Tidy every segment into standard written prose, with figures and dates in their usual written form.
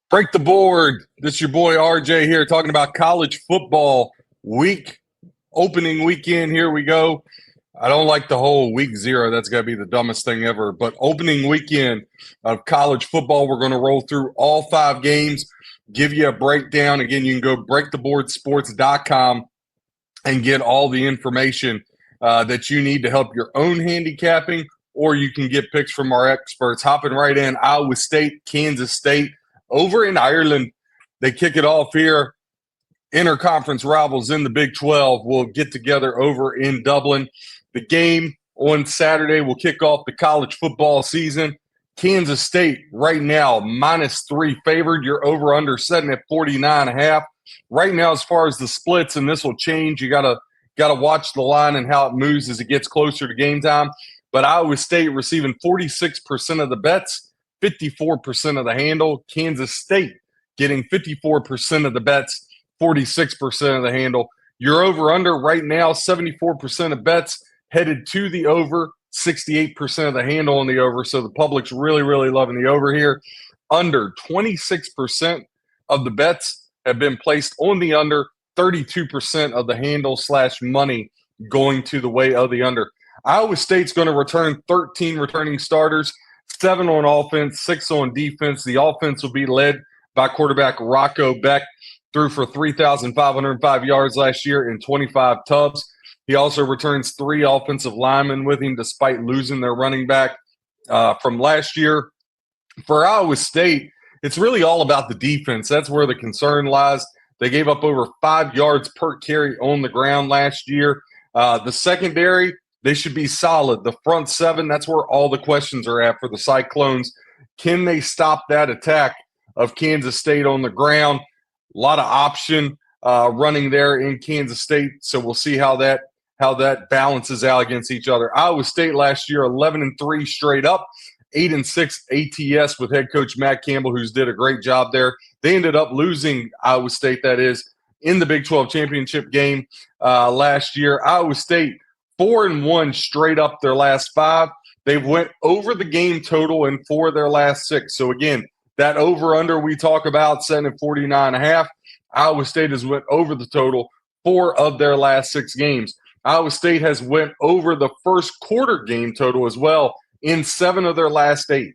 Break the board. This is your boy RJ here talking about college football opening weekend. Here we go. I don't like the whole week zero. That's got to be the dumbest thing ever. But opening weekend of college football, we're going to roll through all 5 games, give you a breakdown. Again, you can go breaktheboardsports.com and get all the information that you need to help your own handicapping, or you can get picks from our experts. Hopping right in, Iowa State, Kansas State. Over in Ireland, they kick it off here. Interconference rivals in the Big 12 will get together over in Dublin. The game on Saturday will kick off the college football season. Kansas State right now -3 favored. You're over/under setting at 49.5. Right now, as far as the splits, and this will change, you gotta watch the line and how it moves as it gets closer to game time. But Iowa State receiving 46% of the bets, 54% of the handle. Kansas State getting 54% of the bets, 46% of the handle. Your over/under right now, 74% of bets headed to the over, 68% of the handle on the over. So the public's really, really loving the over here. Under, 26% of the bets have been placed on the under, 32% of the handle/money going to the way of the under. Iowa State's going to return 13 returning starters, 7 on offense, 6 on defense. The offense will be led by quarterback Rocco Beck, threw for 3,505 yards last year and 25 tubs. He also returns 3 offensive linemen with him despite losing their running back from last year. For Iowa State, it's really all about the defense. That's where the concern lies. They gave up over 5 yards per carry on the ground last year. The secondary, they should be solid. The front 7, that's where all the questions are at for the Cyclones. Can they stop that attack of Kansas State on the ground? A lot of option running there in Kansas State, so we'll see how that balances out against each other. Iowa State last year 11-3 straight up, 8-6 ATS with head coach Matt Campbell, who's did a great job there. They ended up losing, Iowa State that is, in the Big 12 championship game last year. Iowa State 4-1 straight up their last 5. They went over the game total in 4 of their last 6. So again, that over/under we talk about, setting at 49.5. Iowa State has went over the total 4 of their last 6 games. Iowa State has went over the first quarter game total as well in 7 of their last 8.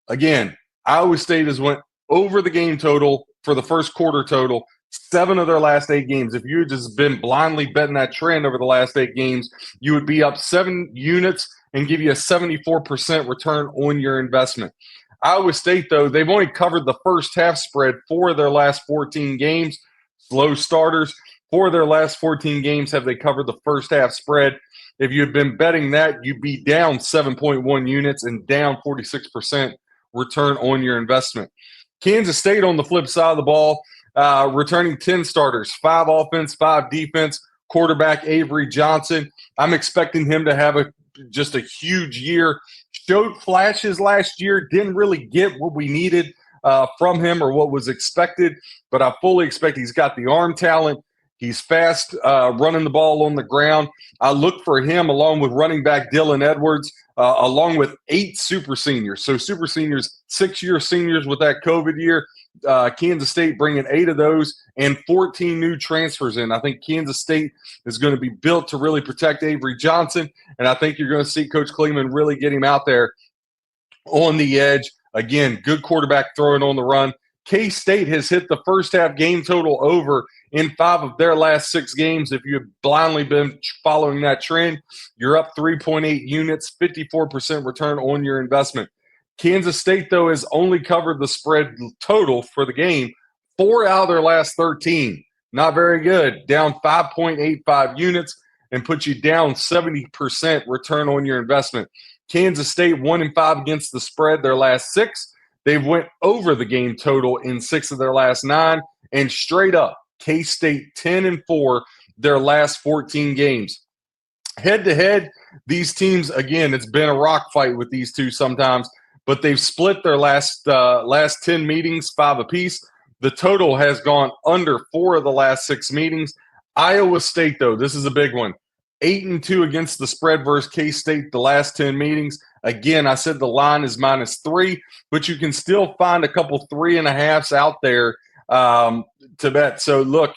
Again, Iowa State has went over the game total for the first quarter total 7 of their last 8 games. If you had just been blindly betting that trend over the last 8 games, you would be up 7 units and give you a 74% return on your investment. Iowa State, though, they've only covered the first half spread 4 of their last 14 games. Slow starters. 4 of their last 14 games have they covered the first half spread. If you had been betting that, you'd be down 7.1 units and down 46% return on your investment. Kansas State on the flip side of the ball, returning 10 starters, 5 offense, 5 defense. Quarterback Avery Johnson, I'm expecting him to have just a huge year. Showed flashes last year, didn't really get what we needed from him or what was expected, but I fully expect he's got the arm talent. He's fast running the ball on the ground. I look for him along with running back Dylan Edwards, along with 8 super seniors. So super seniors, 6-year seniors with that COVID year. Kansas State bringing 8 of those and 14 new transfers in. I think Kansas State is going to be built to really protect Avery Johnson, and I think you're going to see Coach Kleeman really get him out there on the edge. Again, good quarterback throwing on the run. K-State has hit the first half game total over in 5 of their last 6 games. If you've blindly been following that trend, you're up 3.8 units, 54% return on your investment. Kansas State, though, has only covered the spread total for the game 4 out of their last 13. Not very good. Down 5.85 units and puts you down 70% return on your investment. Kansas State 1-5 against the spread their last 6. They've went over the game total in 6 of their last 9. And straight up, K-State 10-4 their last 14 games. Head-to-head, these teams, again, it's been a rock fight with these two sometimes, but they've split their last 10 meetings, 5 apiece. The total has gone under 4 of the last 6 meetings. Iowa State, though, this is a big one. 8-2 against the spread versus K-State the last 10 meetings. Again, I said the line is -3, but you can still find a couple 3.5s out there to bet. So look,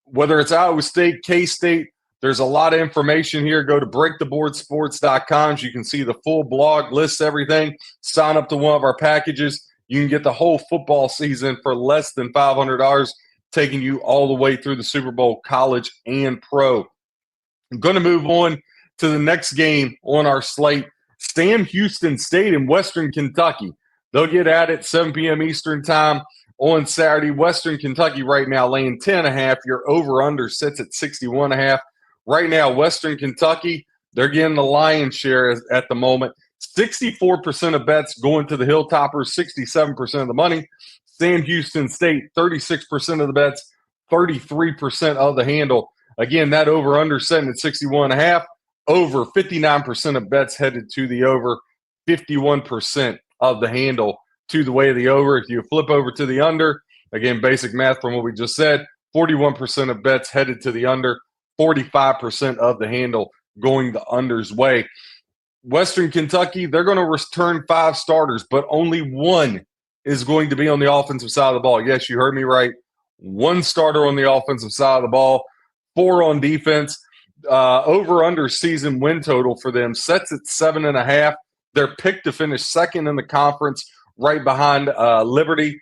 whether it's Iowa State, K-State, there's a lot of information here. Go to breaktheboardsports.com. You can see the full blog, lists everything. Sign up to one of our packages. You can get the whole football season for less than $500, taking you all the way through the Super Bowl, college and pro. I'm going to move on to the next game on our slate. Sam Houston State in Western Kentucky. They'll get at it 7 p.m. Eastern time on Saturday. Western Kentucky right now laying 10.5. Your over-under sits at 61.5. Right now, Western Kentucky, they're getting the lion's share at the moment. 64% of bets going to the Hilltoppers, 67% of the money. Sam Houston State, 36% of the bets, 33% of the handle. Again, that over-under setting at 61.5. Over 59% of bets headed to the over, 51% of the handle to the way of the over. If you flip over to the under, again, basic math from what we just said, 41% of bets headed to the under, 45% of the handle going the under's way. Western Kentucky, they're going to return 5 starters, but only one is going to be on the offensive side of the ball. Yes, you heard me right. 1 starter on the offensive side of the ball, 4 on defense. Over-under season win total for them sets at 7.5. They're picked to finish second in the conference, right behind Liberty.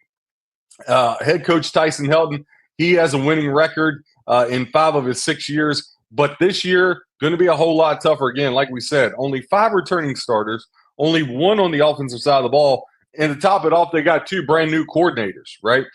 Head coach Tyson Helton, he has a winning record in 5 of his 6 years, but this year going to be a whole lot tougher. Again, like we said, only 5 returning starters, only 1 on the offensive side of the ball, and to top it off, they got 2 brand new coordinators, right?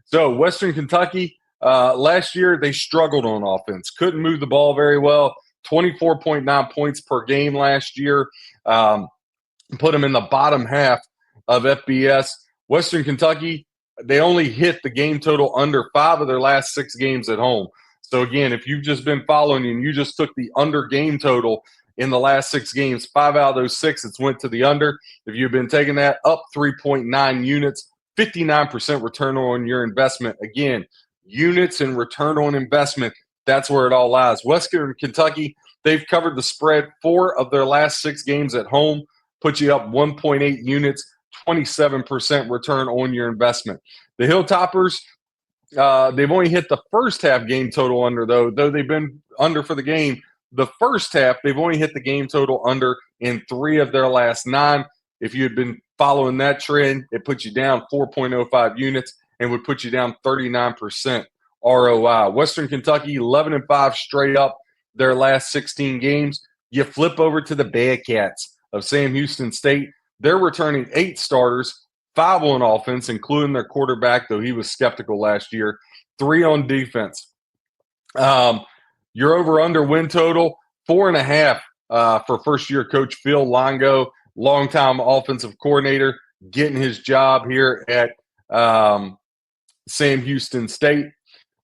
So Western Kentucky, last year they struggled on offense, couldn't move the ball very well. 24.9 points per game last year, put them in the bottom half of FBS. Western Kentucky, they only hit the game total under 5 of their last 6 games at home. So again, if you've just been following and you just took the under game total in the last 6 games, 5 out of those 6, it's went to the under. If you've been taking that, up 3.9 units, 59% return on your investment. Again, units and return on investment, that's where it all lies. Western Kentucky, they've covered the spread 4 of their last 6 games at home, put you up 1.8 units, 27% return on your investment. The Hilltoppers, they've only hit the first half game total under, though they've been under for the game. The first half, they've only hit the game total under in 3 of their last 9. If you had been following that trend, it puts you down 4.05 units and would put you down 39% ROI. Western Kentucky, 11-5 straight up their last 16 games. You flip over to the Bearcats of Sam Houston State. They're returning 8 starters, 5 on offense, including their quarterback, though he was skeptical last year, 3 on defense. Your over-under win total, 4.5 for first-year coach Phil Longo, longtime offensive coordinator, getting his job here at Sam Houston State.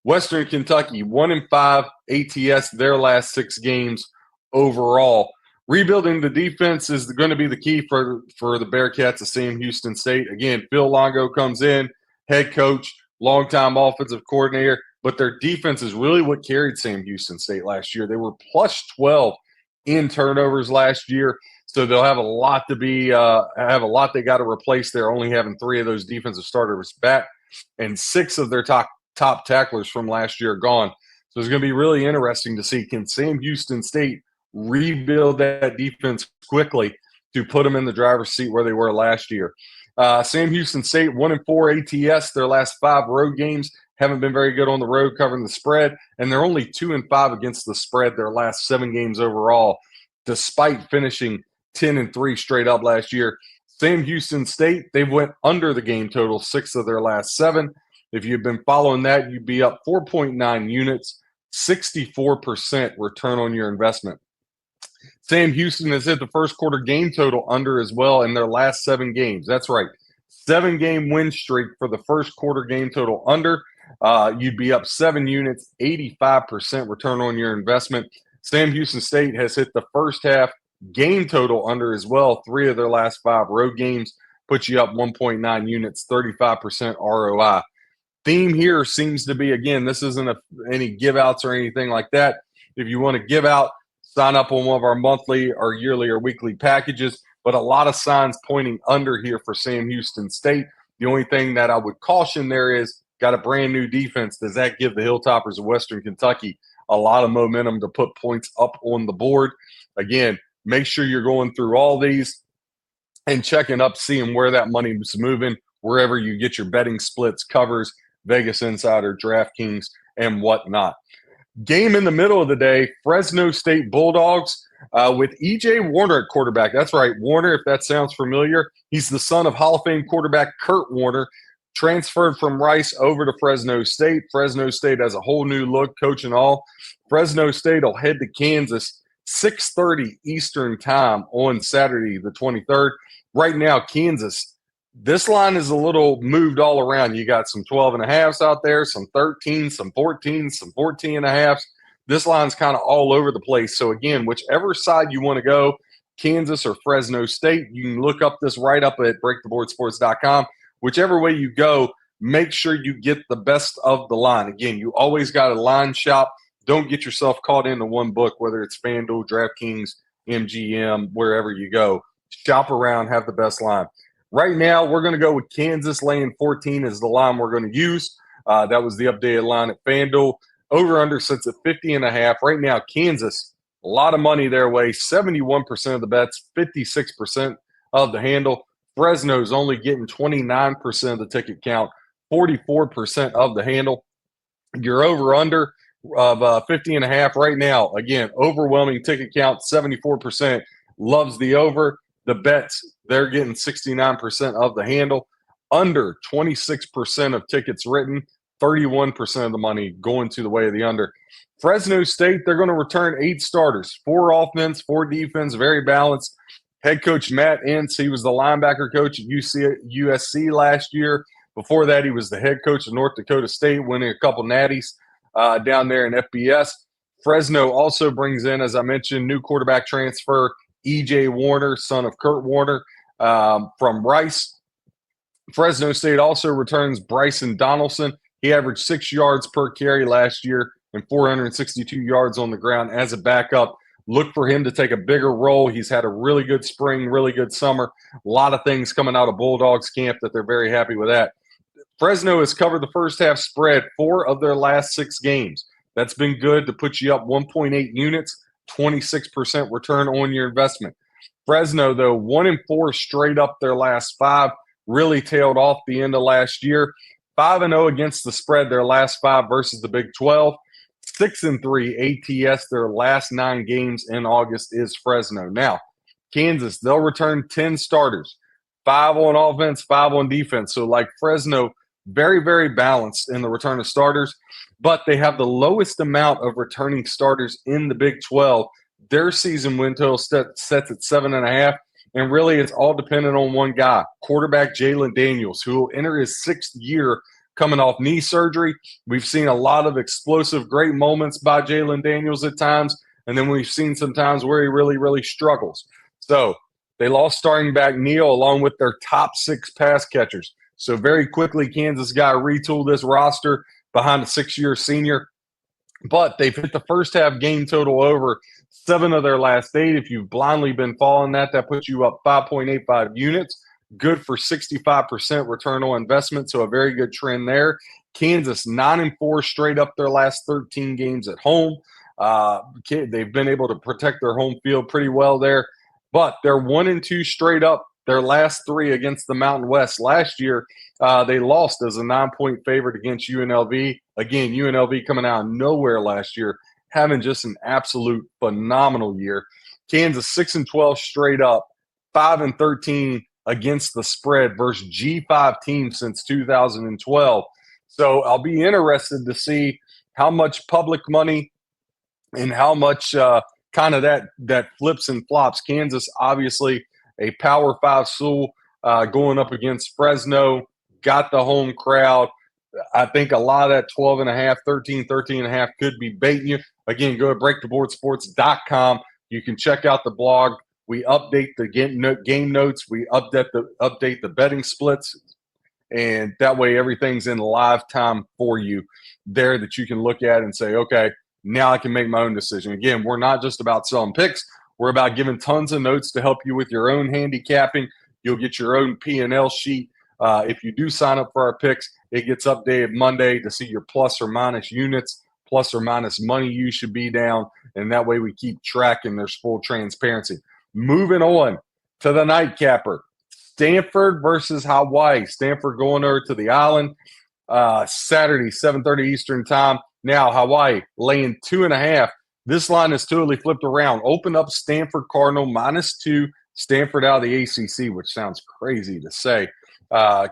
Western Kentucky, 1-5 ATS their last 6 games overall. Rebuilding the defense is going to be the key for the Bearcats of Sam Houston State. Again, Phil Longo comes in, head coach, longtime offensive coordinator, but their defense is really what carried Sam Houston State last year. They were plus 12 in turnovers last year, so they'll have a lot to be have a lot they got to replace there. Only having 3 of those defensive starters back, and 6 of their top tacklers from last year gone. So it's going to be really interesting to see, can Sam Houston State rebuild that defense quickly to put them in the driver's seat where they were last year. Sam Houston State, 1-4 ATS, their last 5 road games, haven't been very good on the road covering the spread, and they're only 2-5 against the spread their last 7 games overall, despite finishing 10-3 straight up last year. Sam Houston State, they went under the game total 6 of their last 7. If you've been following that, you'd be up 4.9 units, 64% return on your investment. Sam Houston has hit the first quarter game total under as well in their last 7 games. That's right. 7-game win streak for the first quarter game total under. You'd be up 7 units, 85% return on your investment. Sam Houston State has hit the first half game total under as well. 3 of their last 5 road games put you up 1.9 units, 35% ROI. Theme here seems to be, again, this isn't any give outs or anything like that. If you want to give out, sign up on one of our monthly or yearly or weekly packages. but a lot of signs pointing under here for Sam Houston State. The only thing that I would caution there is got a brand new defense. Does that give the Hilltoppers of Western Kentucky a lot of momentum to put points up on the board? Again, make sure you're going through all these and checking up, seeing where that money is moving, wherever you get your betting splits, covers, Vegas Insider, DraftKings, and whatnot. Game in the middle of the day, Fresno State Bulldogs with E.J. Warner at quarterback. That's right, Warner, if that sounds familiar. He's the son of Hall of Fame quarterback Kurt Warner, transferred from Rice over to Fresno State. Fresno State has a whole new look, coach and all. Fresno State will head to Kansas 6:30 Eastern time on Saturday the 23rd. Right now, Kansas, this line is a little moved all around. You got some 12.5s out there, some 13, some 14, some 14.5s. This line's kind of all over the place. So, again, whichever side you want to go, Kansas or Fresno State, you can look up this right up at breaktheboardsports.com. Whichever way you go, make sure you get the best of the line. Again, you always got a line shop. Don't get yourself caught into one book, whether it's FanDuel, DraftKings, MGM, wherever you go. Shop around, have the best line. Right now, we're going to go with Kansas laying 14 is the line we're going to use. That was the updated line at FanDuel. Over-under sits at 50.5. Right now, Kansas, a lot of money their way, 71% of the bets, 56% of the handle. Fresno's only getting 29% of the ticket count, 44% of the handle. Your over-under of 50.5 right now. Again, overwhelming ticket count, 74% loves the over. The bets, they're getting 69% of the handle. Under, 26% of tickets written, 31% of the money going to the way of the under. Fresno State, they're going to return 8 starters, 4 offense, 4 defense, very balanced. Head coach Matt Ince, he was the linebacker coach at USC last year. Before that, he was the head coach of North Dakota State, winning a couple natties down there in FBS. Fresno also brings in, as I mentioned, new quarterback transfer, E.J. Warner, son of Kurt Warner from Rice. Fresno State also returns Bryson Donaldson. He averaged 6 yards per carry last year and 462 yards on the ground as a backup. Look for him to take a bigger role. He's had a really good spring, really good summer. A lot of things coming out of Bulldogs camp that they're very happy with that. Fresno has covered the first half spread 4 of their last 6 games. That's been good to put you up 1.8 units, 26% return on your investment. Fresno, though, 1-4 straight up their last 5, really tailed off the end of last year. 5-0 against the spread their last 5 versus the Big 12. 6-3 ATS their last 9 games in August is Fresno. Now, Kansas, they'll return 10 starters, 5 on offense, 5 on defense. So like Fresno, very, very balanced in the return of starters, but they have the lowest amount of returning starters in the Big 12. Their season win total sets at 7.5, and really it's all dependent on one guy, quarterback Jalen Daniels, who will enter his 6th year coming off knee surgery. We've seen a lot of explosive, great moments by Jalen Daniels at times, and then we've seen some times where he really, really struggles. So they lost starting back Neal along with their top 6 pass catchers. So very quickly, Kansas got to retool this roster behind a 6-year senior. But they've hit the first half game total over 7 of their last 8. If you've blindly been following that, that puts you up 5.85 units. Good for 65% return on investment, so a very good trend there. Kansas, 9-4 straight up their last 13 games at home. They've been able to protect their home field pretty well there. But they're 1-2 straight up their last 3 against the Mountain West. Last year, they lost as a 9-point favorite against UNLV. Again, UNLV coming out of nowhere last year, having just an absolute phenomenal year. Kansas, 6-12 straight up, 5-13 against the spread versus G5 teams since 2012. So I'll be interested to see how much public money and how much kind of that flips and flops. Kansas, obviously, a Power 5 school going up against Fresno, got the home crowd. I think a lot of that 12.5, 13.5 could be baiting you. Again, go to breaktheboardsports.com. You can check out the blog. We update the game notes. We update the betting splits. And that way everything's in live time for you there that you can look at and say, okay, now I can make my own decision. Again, we're not just about selling picks. We're about giving tons of notes to help you with your own handicapping. You'll get your own P&L sheet. If you do sign up for our picks, it gets updated Monday to see your plus or minus units, plus or minus money you should be down, and that way we keep track and there's full transparency. Moving on to the nightcapper. Stanford versus Hawaii. Stanford going over to the island Saturday, 7:30 Eastern time. Now Hawaii laying 2.5. This line is totally flipped around. Open up Stanford Cardinal -2. Stanford out of the ACC, which sounds crazy to say,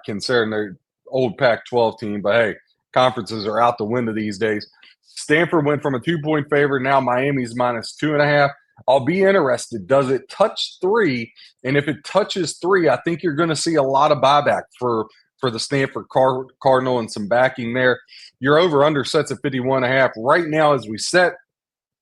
considering they're old Pac-12 team. But hey, conferences are out the window these days. Stanford went from a 2-point favorite. Now Miami's -2.5. I'll be interested. Does it touch 3? And if it touches 3, I think you're going to see a lot of buyback for the Stanford Cardinal and some backing there. Your over-under sets at 51.5. Right now, as we set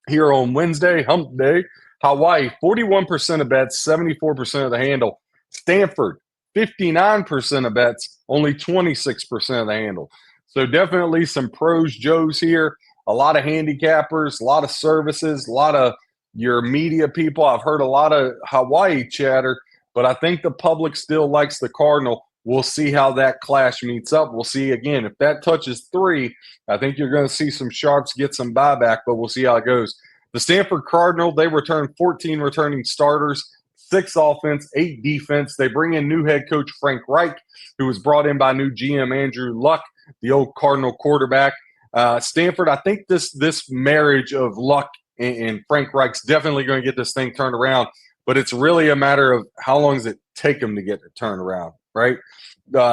here on Wednesday, hump day, Hawaii, 41% of bets, 74% of the handle. Stanford, 59% of bets, only 26% of the handle. So definitely some pros, Joes here. A lot of handicappers, a lot of services, a lot of your media people. I've heard a lot of Hawaii chatter, but I think the public still likes the Cardinal. We'll see how that clash meets up. We'll see, again, if that touches 3, I think you're going to see some sharps get some buyback, but we'll see how it goes. The Stanford Cardinal, they return 14 returning starters, 6 offense, 8 defense. They bring in new head coach Frank Reich, who was brought in by new GM Andrew Luck, the old Cardinal quarterback. Stanford, I think this marriage of Luck and Frank Reich's definitely going to get this thing turned around, but it's really a matter of how long does it take them to get it turned around, right?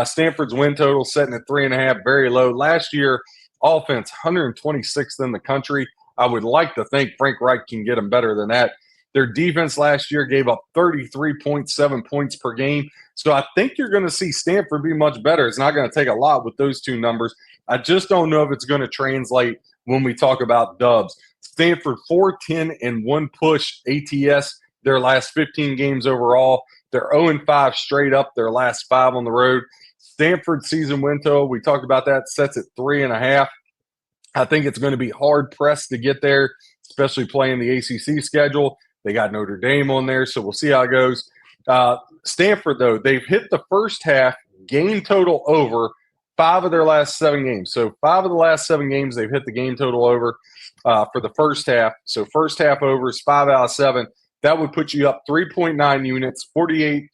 Stanford's win total setting at 3.5, very low. Last year, offense 126th in the country. I would like to think Frank Reich can get them better than that. Their defense last year gave up 33.7 points per game. So I think you're going to see Stanford be much better. It's not going to take a lot with those two numbers. I just don't know if it's going to translate when we talk about dubs. Stanford 4-10-1 push ATS their last 15 games overall. They're 0-5 straight up their last 5 on the road. Stanford season win total, we talked about that, sets at 3.5. I think it's going to be hard pressed to get there, especially playing the ACC schedule. They got Notre Dame on there, so we'll see how it goes. Stanford, though, they've hit the first half game total over 5 of their last 7 games. So 5 of the last 7 games, they've hit the game total over for the first half. So first half over is 5 out of 7. That would put you up 3.9 units, 48%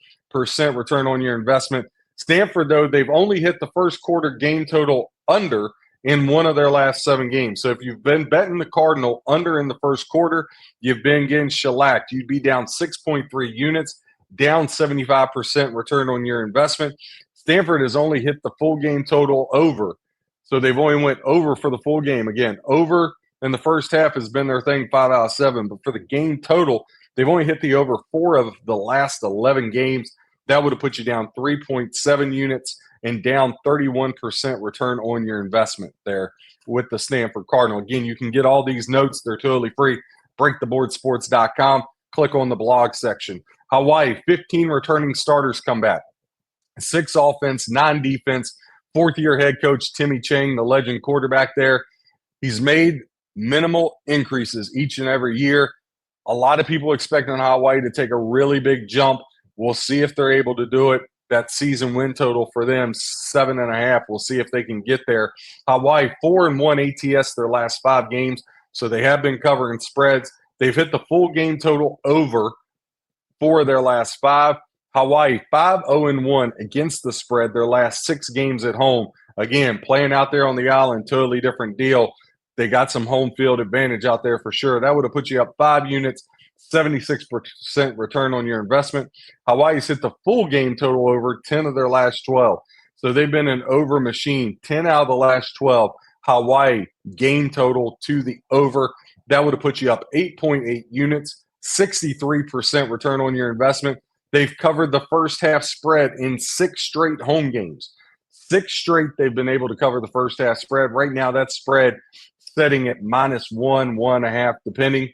return on your investment. Stanford, though, they've only hit the first quarter game total under in 1 of their last 7 games. So if you've been betting the Cardinal under in the first quarter, you've been getting shellacked. You'd be down 6.3 units, down 75% return on your investment. Stanford has only hit the full game total over. So they've only went over for the full game. Again, over in the first half has been their thing, 5 out of 7. But for the game total, they've only hit the over 4 of the last 11 games. That would have put you down 3.7 units and down 31% return on your investment there with the Stanford Cardinal. Again, you can get all these notes. They're totally free. BreakTheBoardSports.com. Click on the blog section. Hawaii, 15 returning starters come back. 6 offense, 9 defense. 4th-year head coach Timmy Chang, the legend quarterback there. He's made minimal increases each and every year. A lot of people expecting Hawaii to take a really big jump. We'll see if they're able to do it. That season win total for them, 7.5. We'll see if they can get there. Hawaii, 4-1 ATS their last 5 games, so they have been covering spreads. They've hit the full game total over 4 of their last 5. Hawaii, 5-0-1 against the spread their last 6 games at home. Again, playing out there on the island, totally different deal. They got some home field advantage out there for sure. That would have put you up 5 units, 76% return on your investment. Hawaii's hit the full game total over 10 of their last 12. So they've been an over machine, 10 out of the last 12. Hawaii game total to the over. That would have put you up 8.8 units, 63% return on your investment. They've covered the first half spread in 6 straight home games. 6 straight they've been able to cover the first half spread. Right now that spread setting at -1, 1.5, depending.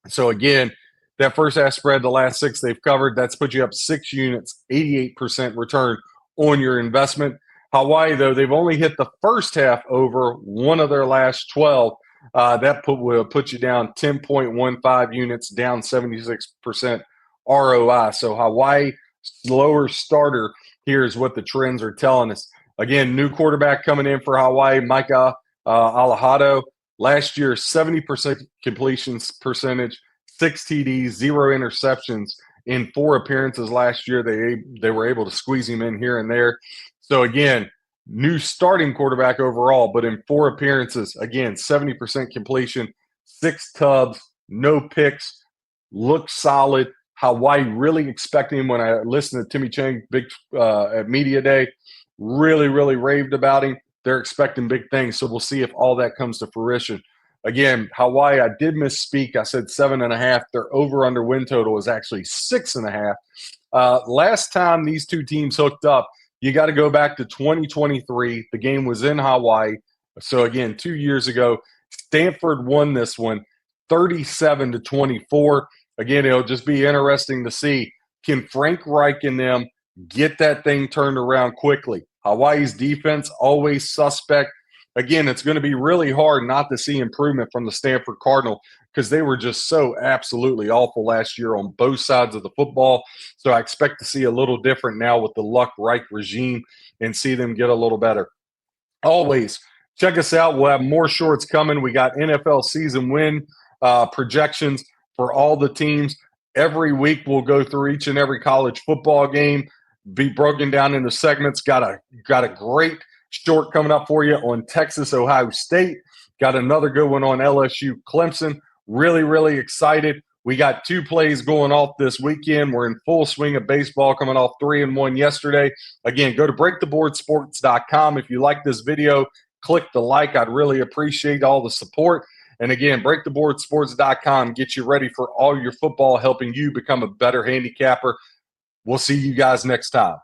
So again, that first half spread, the last 6 they've covered, that's put you up 6 units, 88% return on your investment. Hawaii, though, they've only hit the first half over 1 of their last 12. Will put you down 10.15 units, down 76% ROI. So Hawaii, slower starter here is what the trends are telling us. Again, new quarterback coming in for Hawaii, Micah Alejado. Last year, 70% completion percentage, 6 TDs, 0 interceptions in 4 appearances last year. They were able to squeeze him in here and there. So again, new starting quarterback overall, but in 4 appearances, again, 70% completion, 6 tubs, no picks, looks solid. Hawaii really expecting him. When I listened to Timmy Chang at Media Day, really raved about him. They're expecting big things, so we'll see if all that comes to fruition. Again, Hawaii, I did misspeak. I said 7.5. Their over-under win total is actually 6.5. Last time these two teams hooked up, you got to go back to 2023. The game was in Hawaii. So, again, 2 years ago, Stanford won this one 37-24. Again, it'll just be interesting to see, can Frank Reich and them get that thing turned around quickly? Hawaii's defense, always suspect. Again, it's going to be really hard not to see improvement from the Stanford Cardinal because they were just so absolutely awful last year on both sides of the football. So I expect to see a little different now with the Luck Reich regime and see them get a little better. Always check us out. We'll have more shorts coming. We got NFL season win projections for all the teams. Every week we'll go through each and every college football game, be broken down into segments. Got a great short coming up for you on Texas, Ohio State. Got another good one on LSU, Clemson. Really excited. We got 2 plays going off this weekend. We're in full swing of baseball, coming off 3-1 yesterday. Again, go to breaktheboardsports.com. If you like this video, click the like. I'd really appreciate all the support. And again, breaktheboardsports.com, get you ready for all your football, helping you become a better handicapper. We'll see you guys next time.